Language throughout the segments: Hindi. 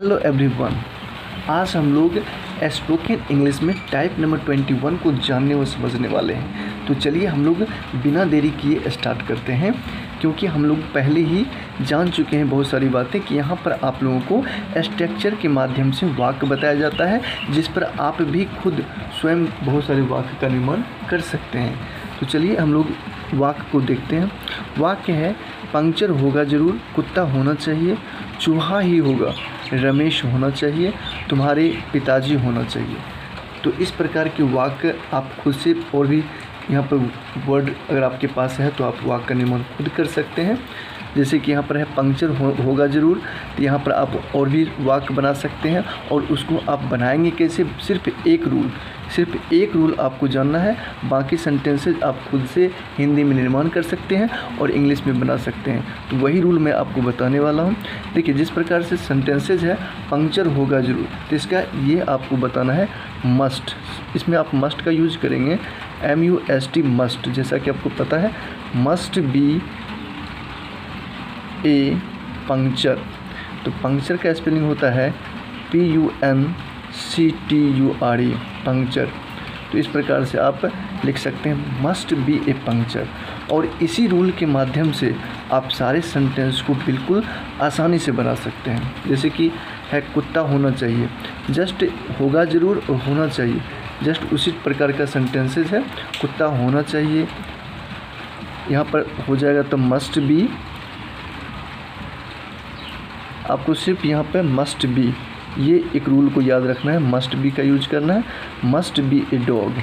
हेलो एवरीवन, आज हम लोग स्पोकन इंग्लिश में टाइप नंबर 21 को जानने व समझने वाले हैं। तो चलिए हम लोग बिना देरी किए स्टार्ट करते हैं, क्योंकि हम लोग पहले ही जान चुके हैं बहुत सारी बातें कि यहाँ पर आप लोगों को स्ट्रक्चर के माध्यम से वाक्य बताया जाता है, जिस पर आप भी खुद स्वयं बहुत सारे वाक्य का निर्माण कर सकते हैं। तो चलिए हम लोग वाक्य को देखते हैं। वाक्य है, पंक्चर होगा ज़रूर, कुत्ता होना चाहिए, चूहा ही होगा, रमेश होना चाहिए, तुम्हारे पिताजी होना चाहिए। तो इस प्रकार के वाक्य आप खुद से और भी यहाँ पर वर्ड अगर आपके पास है तो आप वाक्य का निर्माण खुद कर सकते हैं। जैसे कि यहाँ पर है पंक्चर होगा ज़रूर, तो यहाँ पर आप और भी वाक्य बना सकते हैं। और उसको आप बनाएंगे कैसे? सिर्फ एक रूल आपको जानना है, बाकी सेंटेंसेज आप खुद से हिंदी में निर्माण कर सकते हैं और इंग्लिश में बना सकते हैं। तो वही रूल मैं आपको बताने वाला हूँ। देखिए, जिस प्रकार से सेंटेंसेज है, पंक्चर होगा ज़रूर, तो इसका ये आपको बताना है मस्ट। इसमें आप मस्ट का यूज करेंगे, MUST मस्ट। जैसा कि आपको पता है, मस्ट बी ए पंक्चर। तो पंक्चर का स्पेलिंग होता है PUNCTURE, पंक्चर। तो इस प्रकार से आप लिख सकते हैं मस्ट बी ए पंक्चर। और इसी रूल के माध्यम से आप सारे सेंटेंस को बिल्कुल आसानी से बना सकते हैं। जैसे कि है कुत्ता होना चाहिए, जस्ट होगा ज़रूर और होना चाहिए, जस्ट उसी प्रकार का सेंटेंसेस है। कुत्ता होना चाहिए, यहाँ पर हो जाएगा तो मस्ट बी। आपको सिर्फ यहाँ पे मस्ट बी, ये एक रूल को याद रखना है, मस्ट बी का यूज करना है। Must be a dog.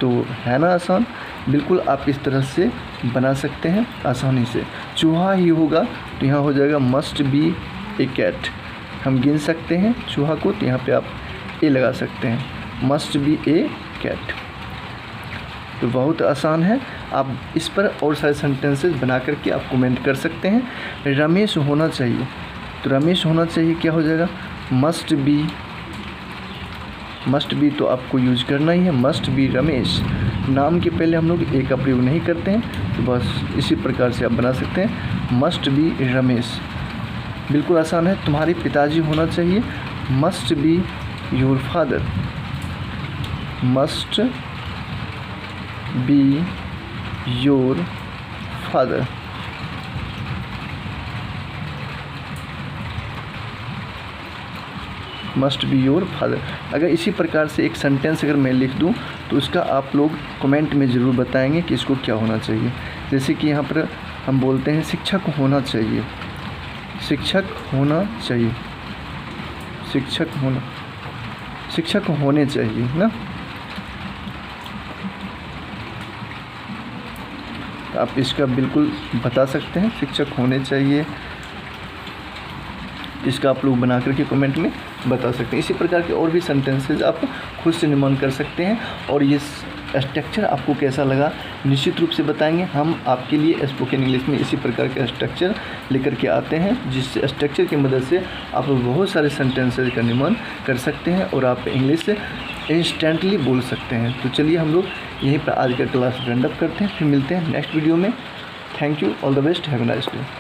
तो है ना आसान? बिल्कुल आप इस तरह से बना सकते हैं आसानी से। चूहा ही होगा, तो यहाँ हो जाएगा मस्ट बी ए कैट। हम गिन सकते हैं चूहा को, तो यहाँ पे आप ए लगा सकते हैं, मस्ट बी ए कैट। तो बहुत आसान है। आप इस पर और सारे सेंटेंसेस बना करके आप कमेंट कर सकते हैं। रमेश होना चाहिए, तो रमेश होना चाहिए क्या हो जाएगा? मस्ट बी तो आपको यूज करना ही है, मस्ट बी रमेश। नाम के पहले हम लोग ए का प्रयोग नहीं करते हैं, तो बस इसी प्रकार से आप बना सकते हैं, मस्ट बी रमेश। बिल्कुल आसान है। तुम्हारे पिताजी होना चाहिए, must be your father. Must be your father. Must be your father. अगर इसी प्रकार से एक सेंटेंस अगर मैं लिख दूं, तो उसका आप लोग कमेंट में ज़रूर बताएंगे कि इसको क्या होना चाहिए। जैसे कि यहाँ पर हम बोलते हैं शिक्षक होना चाहिए, शिक्षक होना चाहिए, शिक्षक होने चाहिए ना। आप इसका बिल्कुल बता सकते हैं, शिक्षक होने चाहिए। इसका आप लोग बना करके कमेंट में बता सकते हैं। इसी प्रकार के और भी सेंटेंसेस आप खुद से निर्माण कर सकते हैं। और ये स्ट्रक्चर आपको कैसा लगा निश्चित रूप से बताएंगे। हम आपके लिए स्पोकन इंग्लिश में इसी प्रकार के स्ट्रक्चर लेकर के आते हैं, जिस स्ट्रक्चर की मदद से आप बहुत सारे सेंटेंसेस का निर्माण कर सकते हैं और आप इंग्लिश से इंस्टेंटली बोल सकते हैं। तो चलिए हम लोग यहीं पर आज का क्लास रैंड अप करते हैं, फिर मिलते हैं नेक्स्ट वीडियो में। Thank you, all the best, have a nice day.